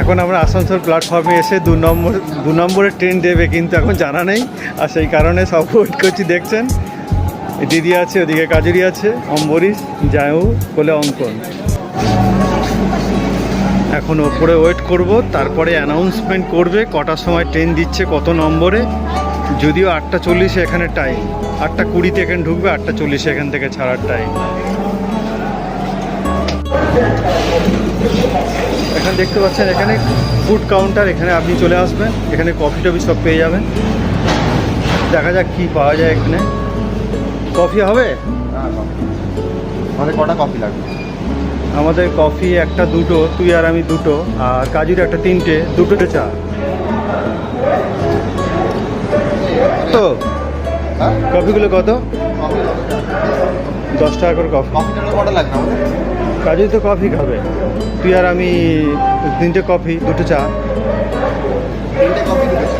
এখন আমরা আসানসোল প্ল্যাটফর্মে এসে দু নম্বরের ট্রেন দেবে, কিন্তু এখন জানা নেই। আর সেই কারণে সব ওয়েট করছি। দেখছেন দিদি আছে, ওদিকে কাজুরি আছে, অম্বরীশ, জায়ু, কোলে অঙ্কন। এখন ওপরে ওয়েট করব, তারপরে অ্যানাউন্সমেন্ট করবে কটার সময় ট্রেন দিচ্ছে, কত নম্বরে। যদিও 8:40 এখানে টাইম, 8:20 এখানে ঢুকবে, 8:40 এখান থেকে ছাড়ার টাইম। এখানে দেখতে পাচ্ছেন এখানে ফুড কাউন্টার, এখানে আপনি চলে আসবেন, এখানে কফি টফি সব পেয়ে যাবেন। দেখা যাক কি পাওয়া যায় এখানে। কফি হবে? আমাদের কটা কফি লাগবে? আমাদের কফি একটা দুটো, তুই আর আমি দুটো, আর কাজুর একটা তিনটে, দুটোতে চা। তো কফিগুলো কত? 10 টাকা করে কফি। কটা লাগবে আমাদের? কাজু তো কফি খাবে, তুই আর আমি তিনটে কফি, দুটো চা। তিনটে কফি, দুটো চা।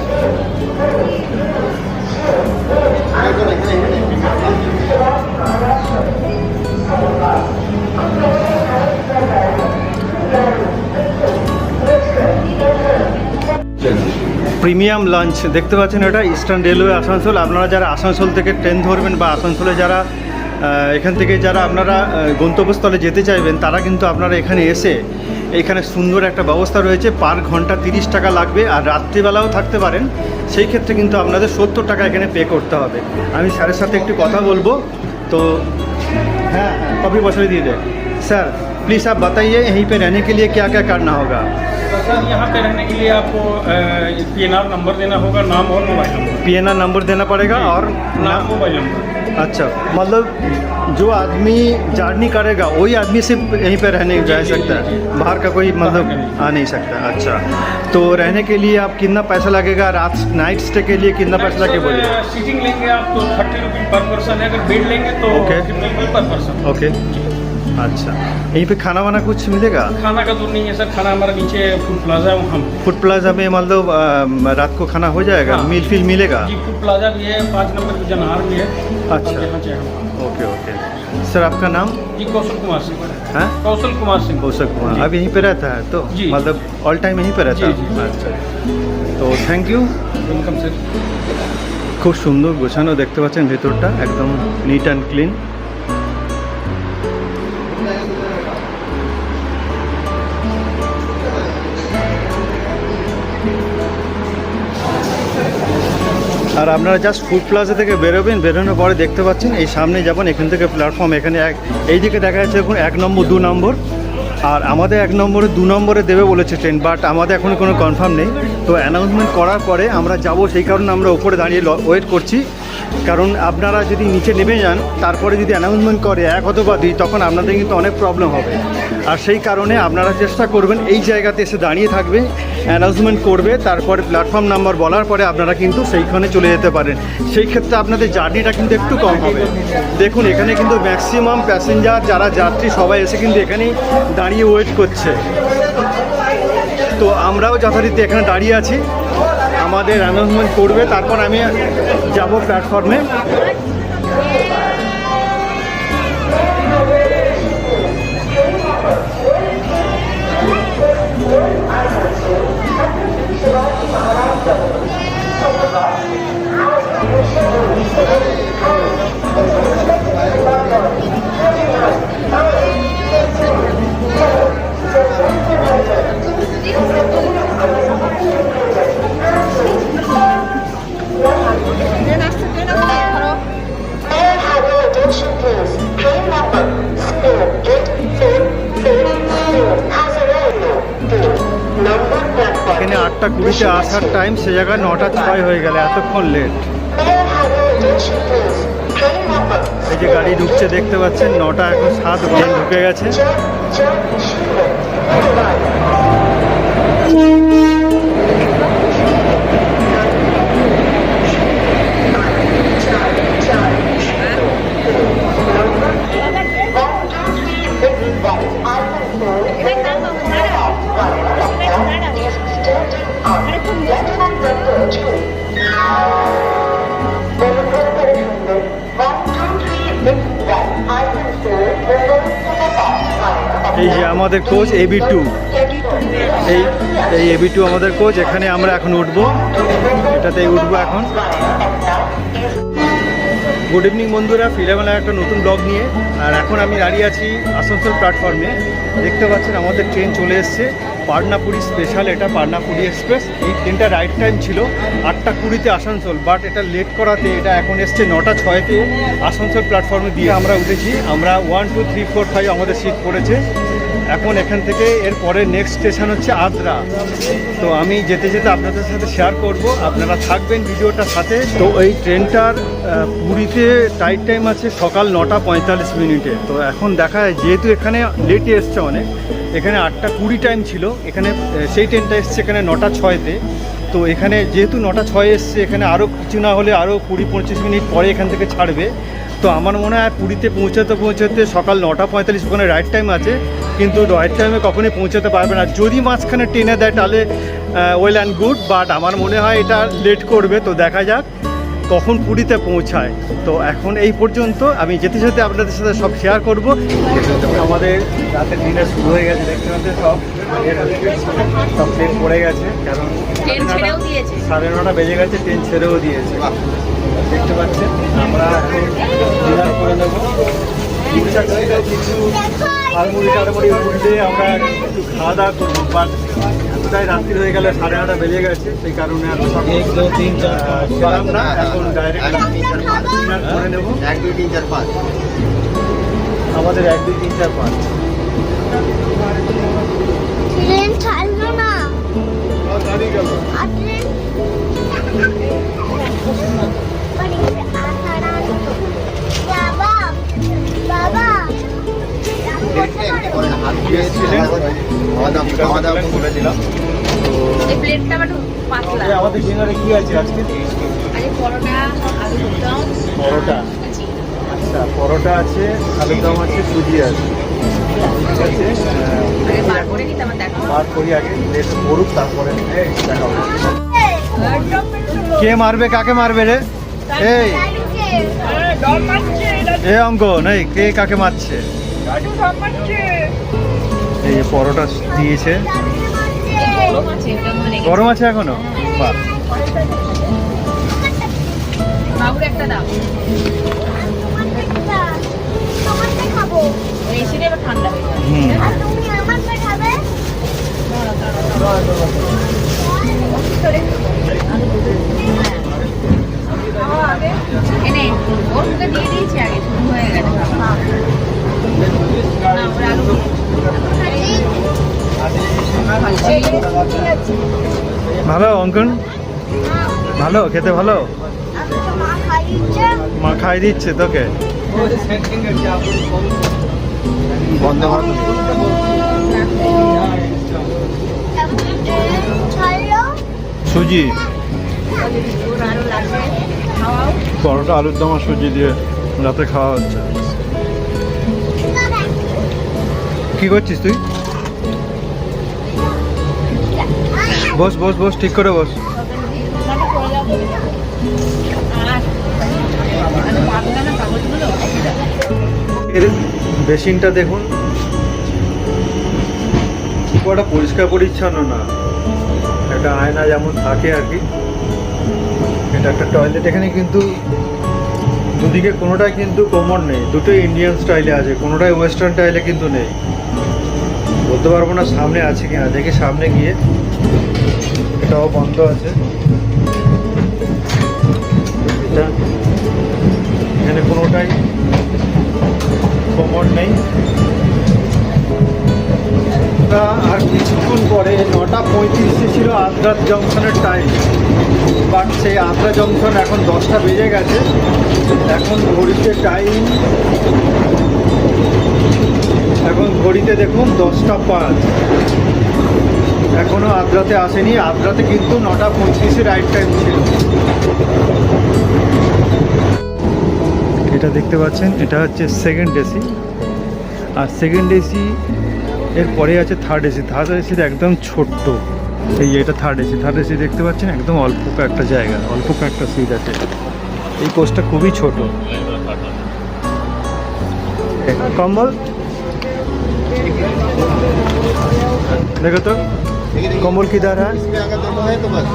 প্রিমিয়াম লাঞ্চ দেখতে পাচ্ছেন, এটা ইস্টার্ন রেলওয়ে আসানসোল। আপনারা যারা আসানসোল থেকে ট্রেন ধরবেন বা আসানসোলে যারা এখান থেকে যারা আপনারা গন্তব্যস্থলে যেতে চাইবেন, তারা কিন্তু আপনারা এখানে এসে এখানে সুন্দর একটা ব্যবস্থা রয়েছে। পার ঘন্টা 30 টাকা লাগবে, আর রাত্রিবেলাও থাকতে পারেন। সেই ক্ষেত্রে কিন্তু আপনাদের 70 টাকা এখানে পে করতে হবে। আমি স্যারের সাথে একটু কথা বলবো। तो हाँ कॉफी बस दिए दे सर प्लीज़ आप बताइए यहीं पे रहने के लिए क्या क्या करना होगा। सर यहाँ पे रहने के लिए आपको PNR नंबर देना होगा, नाम और मोबाइल नंबर। PNR नंबर देना पड़ेगा और नाम मोबाइल नंबर। अच्छा, मतलब जो आदमी जर्नी करेगा वही आदमी सिर्फ यहीं पे रहने जा सकता है, बाहर का कोई मतलब आ नहीं सकता। अच्छा, तो रहने के लिए आप कितना पैसा लगेगा, रात नाइट स्टे के लिए कितना पैसा लगे बोलिए। सीटिंग लेंगे आप तो 30 रुपीज़ पर पर्सन है, अगर बेड लेंगे तो पर पर्सन। ओके, अच्छा यहीं पे खाना वाना कुछ मिलेगा? खाना का दूर नहीं है सर, खाना हमारा नीचे फूड प्लाजा है, हम फूड प्लाजा में मतलब रात को खाना हो जाएगा? हाँ। मील फील मिलेगा? जी फूड प्लाजा भी है, 5 नंबर की जनार भी है। अच्छा, ओके ओके। सर आपका नाम? जी कौशल कुमार सिंह। हाँ, कौशल कुमार सिंह। कौशल कुमार। अब यहीं पे रहता है तो जी। मतलब ऑल टाइम यहीं पे रहता है? अच्छा, तो थैंक यू, वेलकम सर। খুব সুন্দর গোছানো দেখতে পাচ্ছেন, ভেতরটা একদম নিট অ্যান্ড ক্লিন। আর আপনারা জাস্ট ফুড প্লাজা থেকে বেরোবেন, বেরোনোর পরে দেখতে পাচ্ছেন এই সামনে যাবেন, এখান থেকে প্ল্যাটফর্ম, এখানে এই দিকে দেখা যাচ্ছে এখন 1 নম্বর 2 নম্বর, আর আমাদের 1 নম্বরে 2 নম্বরে দেবে বলেছে ট্রেন, বাট আমাদের এখন কোনো কনফার্ম নেই। তো অ্যানাউন্সমেন্ট করার পরে আমরা যাব, সেই কারণে আমরা উপরে দাঁড়িয়ে ওয়েট করছি। কারণ আপনারা যদি নিচে নেমে যান, তারপরে যদি অ্যানাউন্সমেন্ট করে 1 অথবা 2, তখন আপনাদের কিন্তু অনেক প্রবলেম হবে। আর সেই কারণে আপনারা চেষ্টা করবেন এই জায়গাতে এসে দাঁড়িয়ে থাকবেন, অ্যানাউন্সমেন্ট করবে, তারপরে প্ল্যাটফর্ম নাম্বার বলার পরে আপনারা কিন্তু সেইখানে চলে যেতে পারেন। সেই ক্ষেত্রে আপনাদের জার্নিটা কিন্তু একটু কম হবে। দেখুন এখানে কিন্তু ম্যাক্সিমাম প্যাসেঞ্জার যারা যাত্রী সবাই এসে কিন্তু এখানেই দাঁড়িয়ে ওয়েট করছে। তো আমরাও যথারীতি এখানে দাঁড়িয়ে আছি, আমাদের অ্যানাউন্সমেন্ট করবে, তারপর আমি যাব প্ল্যাটফর্মে। Attention please. Train number এখানে 8:20-তে আসার টাইম, সে জায়গায় 9:06 হয়ে গেল, এতক্ষণ লেট। এই যে গাড়ি ঢুকছে দেখতে পাচ্ছেন, 9:07 ট্রেন ঢুকে গেছে। এই যে আমাদের কোচ AB2, এই AB2 আমাদের কোচ। এখানে আমরা এখন উঠবো, এটাতেই উঠবো এখন। গুড ইভিনিং বন্ধুরা, ফিরে এলাম একটা নতুন ব্লগ নিয়ে। আর এখন আমি দাঁড়িয়ে আছি আসানসোল প্ল্যাটফর্মে। দেখতে পাচ্ছেন আমাদের ট্রেন চলে এসছে, পাটনাপুরি স্পেশাল। এটা পাটনাপুরি এক্সপ্রেস। এই ট্রেনটা রাইট টাইম ছিল 8:20-তে আসানসোল, বাট এটা লেট করাতে এটা এখন এসছে 9:06-তে আসানসোল প্ল্যাটফর্মে দিয়ে আমরা উঠেছি। আমরা 1, 2, 3, 4, 5 আমাদের সিট পড়েছে। এখন এখান থেকে এরপরে নেক্সট স্টেশন হচ্ছে আদ্রা। তো আমি যেতে যেতে আপনাদের সাথে শেয়ার করব, আপনারা থাকবেন ভিডিওটার সাথে। তো এই ট্রেনটার পুরীতে টাইট টাইম আছে সকাল 9:45। তো এখন দেখা যায় যেহেতু এখানে লেটে এসছে অনেক, এখানে 8:20 টাইম ছিল, এখানে সেই ট্রেনটা এসছে এখানে 9:06-তে। তো এখানে যেহেতু 9:06 এসছে, এখানে আরও কিছু না হলে আরও 20-25 মিনিট পরে এখান থেকে ছাড়বে। তো আমার মনে হয় পুরীতে পৌঁছাতে সকাল 9:45 ওখানে রাইট টাইম আছে, কিন্তু রাইট টাইমে কখনোই পৌঁছাতে পারবে না। যদি মাঝখানে ট্রেনে দেয় তাহলে ওয়েল অ্যান্ড গুড, বাট আমার মনে হয় এটা লেট করবে। তো দেখা যাক কখন পুরীতে পৌঁছায়। তো এখন এই পর্যন্ত, আমি যেতে যেতে আপনাদের সাথে সব শেয়ার করব। আমাদের রাতের ডিনার শুরু হয়ে গেছে, দেখতে পাচ্ছেন সব ট্রেন পড়ে গেছে, কারণ 9:30 বেজে গেছে, ট্রেন ছেড়েও দিয়েছে। দেখতে পাচ্ছেন আমরা এখন ডিনার করে নেব। কিছু ঝালমুড়ি উঠলে আমরা একটু খাওয়া দাওয়া করবো, বাট এতটাই রাত্রি হয়ে গেলে 9:30 বেজে গেছে, সেই কারণে আর খেলাম না। এখন ডাইরেক্ট ডিনার করে নেব। 1, 2, 3, 4, 5 আমাদের 1, 2, 3, 4, 5 ট্রেন ছাড়লো না। দাঁড়িয়ে গেল। বাবা বাবা খাওয়া দাওয়া করে দিলাম। তো এই প্লেটটা একটু পাতলা। আমাদের ডিনারে কি আছে আজকে? আরে পরোটা, আলুর দম, পরোটা। জি। আচ্ছা, পরোটা আছে, আলুর দম আছে, সুজি আছে। ঠিক আছে, আগে বার করে নিতে আমার দেখা। বার করি আগে, লেট করুক, তারপরে দেখা হবে। কে মারবে কাকে মারবে রে? এই এ অঙ্ক নেই, কে কাকে মারছে? এই যে পরোটা দিয়েছে, গরম আছে, এটা মানে গরম আছে এখনো। বাহ, বাবুর একটা দাও। তোমারটা খাবো। এসে দিয়ে এবার ঠান্ডা হয়ে যাবে। হুম। আর তুমি আমারটা খাবে? এনে ওর মুখে দিয়ে দিয়েছি আগে, শুরু হয়ে গেছে খাওয়া। না, ওর আলু ভালো অঙ্কন, ভালো খেতে, ভালো। মা খাইছে। মা খাই দিচ্ছে তোকে। বন্ধ ভারত ছাড়লো। সুজি, ওর আরো লাগবে, খাওয়াও। পরোটা আলুর দম আর সুজি দিয়ে রাতে খাওয়া হচ্ছে। কি করছিস তুই? বস বস বস, ঠিক করে বস। এর বেসিনটা দেখুন, খুব একটা পরিষ্কার পরিচ্ছন্ন না। একটা আয়না যেমন থাকে আর কি, এটা একটা টয়লেট। এখানে কিন্তু দুদিকে কোনোটাই কিন্তু কমন নেই, দুটোই ইন্ডিয়ান স্টাইলে আছে, কোনোটাই ওয়েস্টার্ন স্টাইলে কিন্তু নেই। বলতে পারবো না সামনে আছে কিনা, দেখি সামনে গিয়ে। এটাও বন্ধ আছে। এটা এখানে কোনোটাই কমন নেই। আমরা আর কিছুক্ষণ পরে 9:35 ছিল আদ্রা জংশনের টাইম, বাট সেই আদ্রা জংশন এখন 10টা বেজে গেছে। এখন ঘড়িতে টাইম, এখন ঘড়িতে দেখুন 10টা 5। এখনও আদ্রাতে আসেনি। আদ্রাতে কিন্তু 9:35 রাইট টাইম ছিল। এটা দেখতে পাচ্ছেন, এটা হচ্ছে সেকেন্ড এসি, আর সেকেন্ড এসি এর পরে আছে থার্ড এসি। থার্ড এসির একদম ছোট্ট, এই এটা থার্ড এসি। থার্ড এসি দেখতে পাচ্ছেন একদম অল্প কয়েকটা জায়গা, অল্প কয়েকটা সিট আছে। এই কোচটা খুবই ছোট। কম্বল देखो तो कम्बल किधर है? इसमें अगर दोनों है तो बस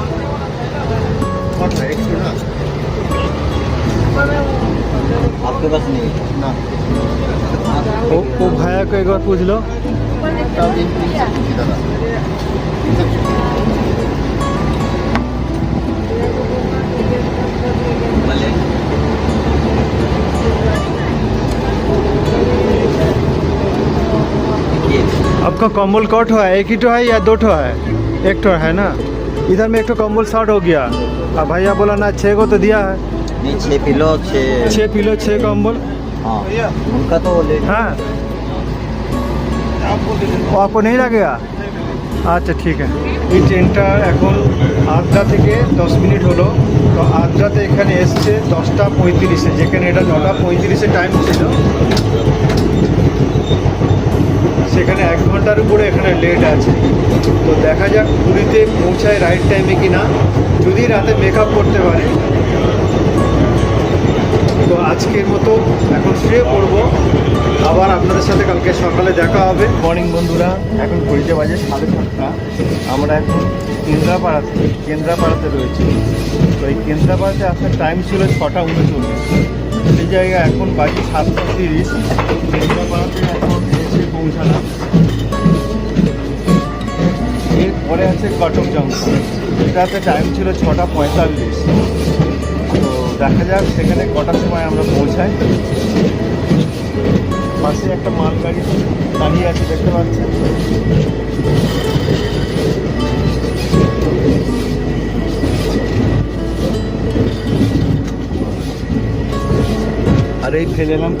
बहुत है एक ना आपके पास नहीं है ना। वो भाया को एक बार पूछ लो। तब इन इधर आ। आपका कम्बल कट हुआ है? एक ही तो है या दो ठो है? एक ठो है ना। इधर में एक तो कम्बल शॉर्ट हो गया। अब भैया बोला ना 6 को तो दिया है। नहीं 6 पिलो 6 पिलो 6 कम्बल। हाँ उनका तो ले हाँ, वो आपको नहीं लगेगा? আচ্ছা ঠিক আছে। এই ট্রেনটা এখন আদ্রা থেকে 10 মিনিট হলো। তো আদ্রাতে এখানে এসছে 10:35-এ, যেখানে এটা 9:35-এ টাইম ছিল। সেখানে 1 ঘন্টার উপরে এখানে লেট আছে। তো দেখা যাক পুরীতে পৌঁছায় রাইট টাইমে কি না, যদি রাতে মেকআপ করতে পারে। তো আজকের মতো এখন শুয়ে পড়বো, আবার আপনাদের সাথে কালকে সকালে দেখা হবে। মর্নিং বন্ধুরা, এখন ঘড়িতে বাজে 7:30। আমরা এখন কেন্দ্রাপাড়াতে রয়েছি। তো এই কেন্দ্রাপাড়াতে আসার টাইম ছিল 6:39। সেই জায়গায় এখন বাজে 7:30। কেন্দ্রাপাড়াতে এখন এসে পৌঁছালাম। এরপরে আছে কটক জংশন, এটাতে টাইম ছিল 6:45। তো দেখা যাক সেখানে কটার সময় আমরা পৌঁছাই। পাশে একটা মালগাড়ি দাঁড়িয়ে আছে, দেখতে পাচ্ছেন। আর এই ফেলে এলাম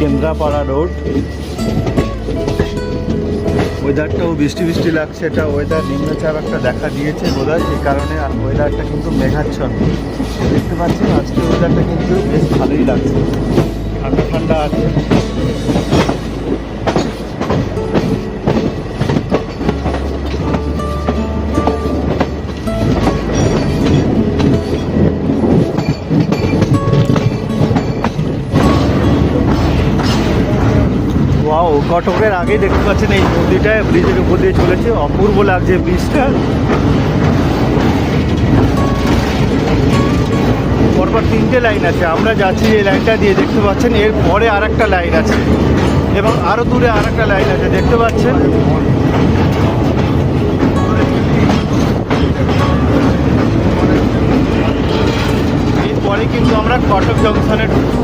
কেন্দ্রাপাড়া রোড। ওয়েদারটাও বৃষ্টি বৃষ্টি লাগছে। এটা ওয়েদার নিম্নচাপ একটা দেখা দিয়েছে বোধহয়, যে কারণে ওয়েদারটা কিন্তু মেঘাচ্ছন্ন দেখতে পাচ্ছেন। আজকে ওয়েদারটা কিন্তু বেশ ভালোই লাগছে, ঠান্ডা ঠান্ডা আছে। ওয়াও, কটকের আগেই দেখতে পাচ্ছেন এই নদীটা ব্রিজের উপর দিয়ে চলেছে। অপূর্ব লাগছে ব্রিজটা। পরপর 3টে লাইন আছে, আমরা যাচ্ছি এই লাইনটা দিয়ে, দেখতে পাচ্ছেন। এর পরে আর একটা লাইন আছে এবং আরও দূরে আর একটা লাইন আছে, দেখতে পাচ্ছেন। এরপরে কিন্তু আমরা কটক জংশনে ঢুকবো।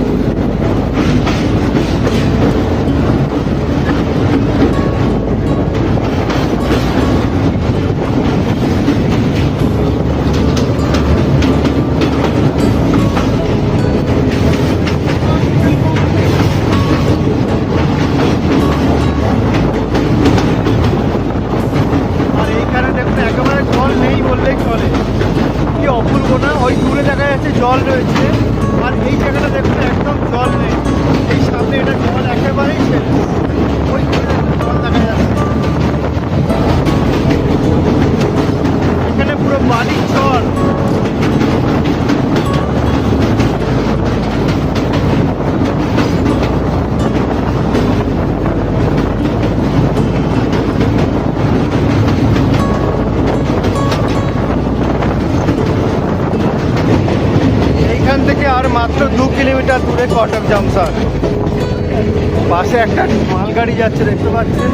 জল রয়েছে, আর এই জায়গাটা দেখুন একদম জল নেই। এই সামনে এটা জল একেবারেই শেষ, ওই জল দেখা যাচ্ছে। এখানে পুরো বালির চর। আর মাত্র 2 কিলোমিটার দূরে কটক জংশন। পাশে একটা মালগাড়ি যাচ্ছে, দেখতে পাচ্ছেন।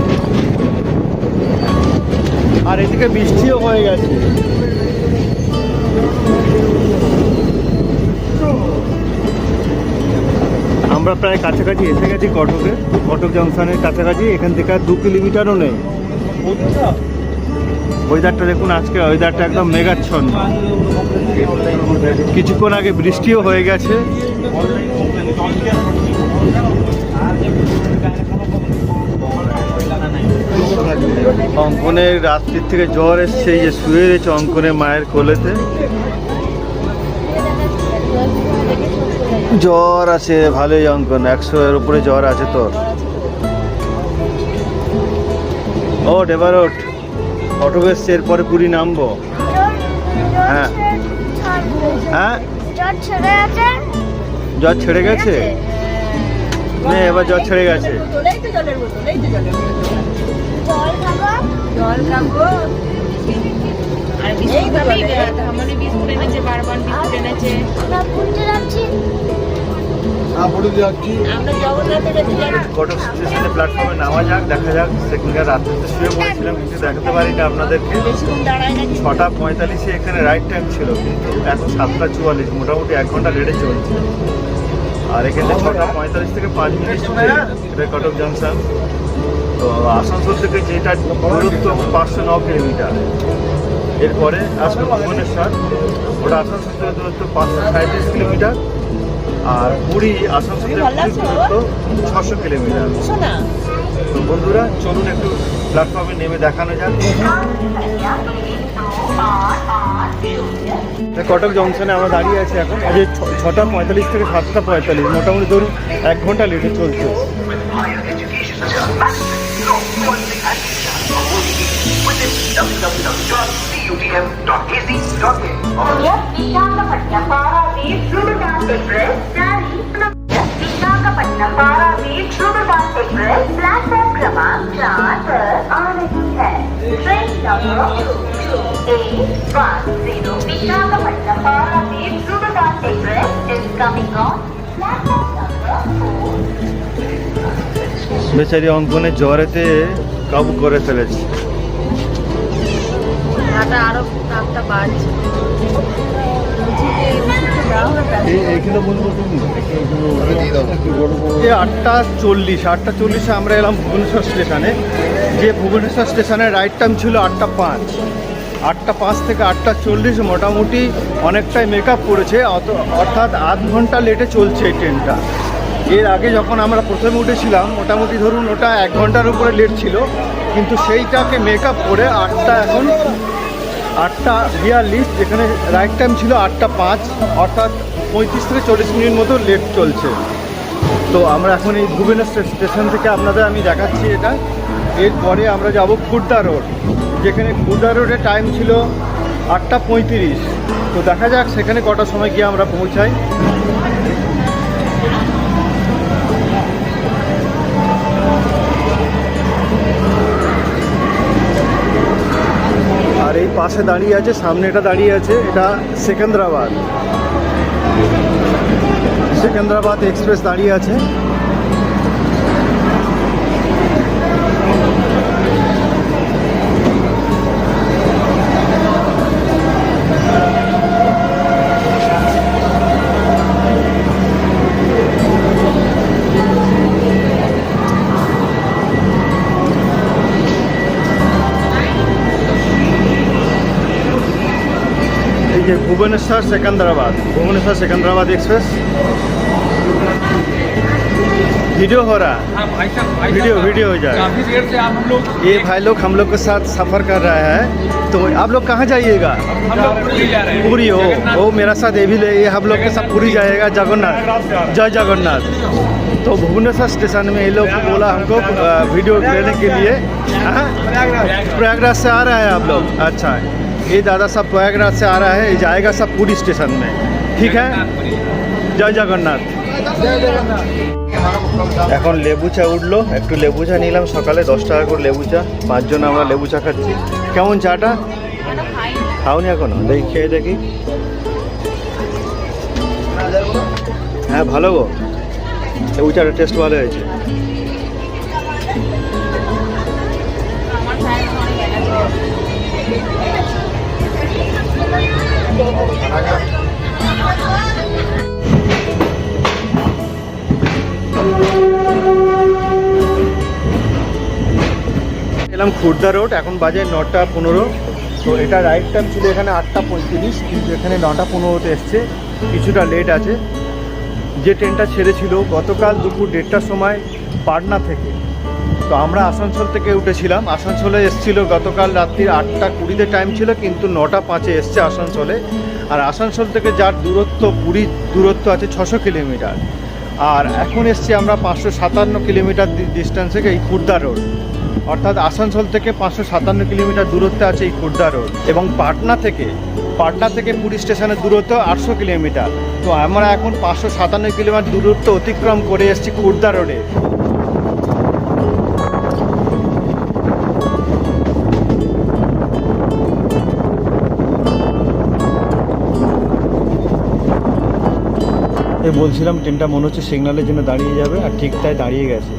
আর এদিকে বৃষ্টিও হয়ে গেছে। আমরা প্রায় কাছাকাছি এসে গেছি কটকে, কটক জংশনের কাছাকাছি। এখান থেকে আর 2 কিলোমিটারও নেই। ওয়েদারটা দেখুন, আজকে ওয়েদারটা একদম মেঘাচ্ছন্ন। কিছুক্ষণ আগে বৃষ্টিও হয়ে গেছে। অঙ্কনের রাত্রির থেকে জ্বর এসছে, এই যে শুয়ে রয়েছে অঙ্কনের মায়ের কোলেতে। জ্বর আছে ভালোই অঙ্কন, 100-এর উপরে জ্বর আছে তোর। ওঠ এবার ওঠ, অটো এসছে, এরপরে পুরী নামবো। হ্যাঁ হ্যাঁ, জ্বর ছেড়ে আছে। জ্বর ছেড়ে গেছে? নে এবার জ্বর ছেড়ে গেছে। জল খাবো। জল খাবো। আর বিস্কুট খাবি? ধামানি বিস্কুট এনেছে, বারবার বিস্কুট এনেছে। আমরা ঘুরতে যাচ্ছি। আমরা জগন্নাথের কাছে যাচ্ছি। কটক স্টেশনে প্ল্যাটফর্মে নামা যাক, দেখা যাক। সেখানকার রাত্রিতে শুয়ে পড়েছিলাম, কিছু দেখাতে পারিনি আপনাদেরকে। বেশিক্ষণ দাঁড়ায় না। 6:45 এখানে রাইট টাইম ছিল, কিন্তু এখন 7:44, মোটামুটি 1 ঘন্টা লেটে চলছে। আর এখানে 6:45 থেকে 5 মিনিট এটা কটক জংশন। তো আসানসোল থেকে যেটা দূরত্ব 509 কিলোমিটার। এরপরে আসবে ভুবনেশ্বর, ওটা আসানসোল থেকে দূরত্ব 537 কিলোমিটার। আর পুরী আসানসোল থেকে দূরত্ব 600 কিলোমিটার। শোনা তো বন্ধুরা চলুন একটু প্ল্যাটফর্মে নেমে দেখানো যাক। কটক জংশনে আমরা দাঁড়িয়ে আছি এখন। আজ 6:45 থেকে 7:45, মোটামুটি ধরুন 1 ঘন্টা লেটে চলছে। Visakhapatnam Paradip Shubhadan express Visakhapatnam Paradip Shubhadan express platform क्रमांक 4 पर आ रही है। Train number 2210 Visakhapatnam Paradip Shubhadan express is coming on platform number 4। বেচারি অঙ্কনে জ্বরেতে কাবু করে ফেলেছে। হাঁটা আরো তাপটা বাড়ছে। এই 8:40 আমরা এলাম ভুবনেশ্বর স্টেশনে। যে ভুবনেশ্বর স্টেশনের রাইট টাইম ছিল 8:05। 8:05 থেকে 8:40 মোটামুটি অনেকটাই মেকআপ করেছে, অর্থাৎ আধ ঘন্টা লেটে চলছে এই ট্রেনটা। এর আগে যখন আমরা প্রথমে উঠেছিলাম মোটামুটি ধরুন ওটা 1 ঘন্টার উপরে লেট ছিল, কিন্তু সেইটাকে মেকআপ করে এখন 8:42, যেখানে রাইট টাইম ছিল 8:05, অর্থাৎ 35 থেকে 40 মিনিট মতো লেট চলছে। তো আমরা এখন এই ভুবনেশ্বর স্টেশন থেকে আপনাদের আমি দেখাচ্ছি এটা। এরপরে আমরা যাব খুর্দা রোড, যেখানে খুর্দা রোডের টাইম ছিল 8:35। তো দেখা যাক সেখানে কটার সময় গিয়ে আমরা পৌঁছাই। আর এই পাশে দাঁড়িয়ে আছে, সামনে এটা দাঁড়িয়ে আছে, এটা সেকেন্দ্রাবাদ এক্সপ্রেস দাঁড়িয়ে আছে। ये भुवनेश्वर सिकंदराबाद एक्सप्रेस। वीडियो हो रहा है, हाँ भाई साहब, वीडियो हो जाएगा। काफी देर से आप लोग ये भाई लोग हम लोग के साथ सफ़र कर रहा है। तो आप लोग कहाँ जाइएगा? हम लोग पुरी जा रहे हैं। पूरी हो वो मेरा साथ ये भी ले, ये हम लोग के साथ पूरी जाएगा जगन्नाथ, जय जगन्नाथ। तो भुवनेश्वर स्टेशन में ये लोग बोला हमको वीडियो लेने के लिए। हाँ? प्रयागराज से आ रहा है आप लोग? अच्छा, ये दादा साहब प्रयागराज से आ रहा है, ये जाएगा सब पूरी स्टेशन में। ठीक है, जय जगन्नाथ। এখন লেবু চা উঠলো, একটু লেবু চা নিলাম সকালে, 10 টাকা করে লেবু চা। 5 জন আমরা লেবু চা খাচ্ছি। কেমন চাটা? খাওনি এখনো? দেখি খেয়ে দেখি। হ্যাঁ ভালো গো, লেবু চাটার টেস্ট ভালো হয়েছে। আমার ভাইয়ের অনেক আছে। এলাম খুর্দা রোড, এখন বাজে 9:15। তো এটা রাইট টাইম ছিল এখানে 8:35, কিন্তু এখানে 9:15-তে এসছে, কিছুটা লেট আছে। যে ট্রেনটা ছেড়েছিল গতকাল দুপুর 1:30টার সময় পাটনা থেকে, তো আমরা আসানসোল থেকে উঠেছিলাম। আসানসোলে এসেছিলো গতকাল রাত্রির 8:20-তে টাইম ছিল, কিন্তু 9:05-এ এসছে আসানসোলে। আর আসানসোল থেকে যার দূরত্ব, পুরীর দূরত্ব আছে 600 কিলোমিটার। আর এখন এসছি আমরা 557 কিলোমিটার ডিস্টেন্সে এই খুর্দা রোড, অর্থাৎ আসানসোল থেকে 557 কিলোমিটার দূরত্বে আছে এই খুর্দা রোড। এবং পাটনা থেকে পুরী স্টেশনের দূরত্ব 800 কিলোমিটার। তো আমরা এখন 557 কিলোমিটার দূরত্ব অতিক্রম করে এসেছি খুর্দা রোডে। বলছিলাম ট্রেনটা মনে হচ্ছে সিগন্যালের জন্য দাঁড়িয়ে যাবে, আর ঠিক তাই দাঁড়িয়ে গেছে।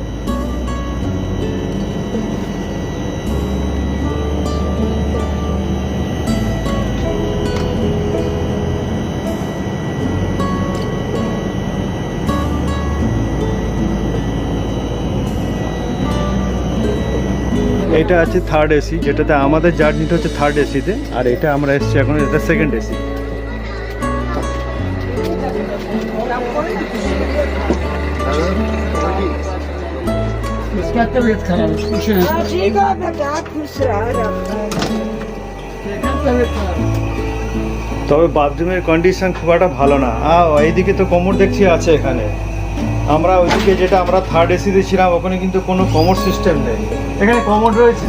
এটা আছে থার্ড এসি, যেটাতে আমাদের জার্নিটা হচ্ছে থার্ড এসিতে, আর এটা আমরা এসছি এখন, এটা সেকেন্ড এসি। इसका तबीयत खराब है, कुछ नहीं। ठीक है बेटा, खुश रहो। তবে বাথরুমের কন্ডিশন খুব একটা ভালো না। এইদিকে তো কোমর দেখছি আছে এখানে। আমরা ওইদিকে যেটা আমরা থার্ড এসিতে ছিলাম ওখানে কিন্তু কোনো কোমর সিস্টেম নেই, এখানে কোমর রয়েছে।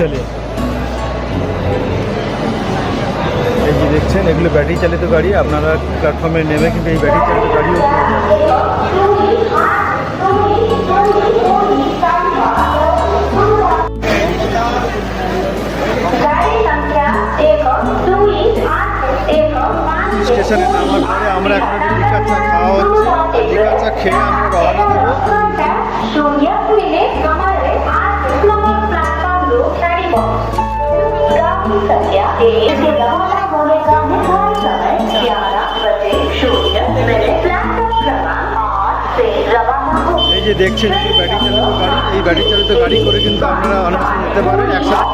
চলে এই যে দেখছেন, এগুলো ব্যাটারি চালিত গাড়ি। আপনারা প্ল্যাটফর্মে নেমে কিন্তু এই ব্যাটারি চালিত গাড়িও স্টেশনে নামার পরে আমরা এখন লিকা চা খাওয়া হচ্ছে, লিকা চা খেয়ে আমরা রওনা দেবো। এই যে দেখছেন এই ব্যাটারি চালিত গাড়ি, এই ব্যাটারি চালিত গাড়ি করে কিন্তু আপনারা অনায়াসে যেতে পারেন একসাথে।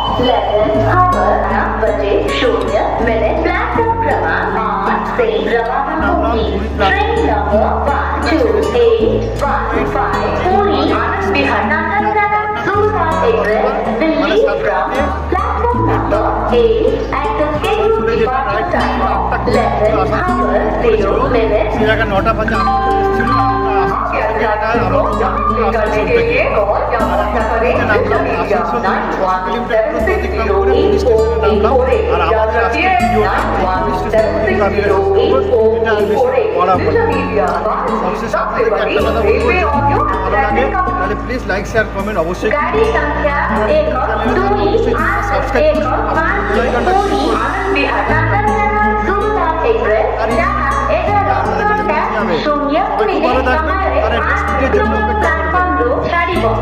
9টা বাজে প্লিজ লাইক শেয়ার কমেন্ট অবশ্যই সাবস্ক্রাইব ভালো থাকবেন। আর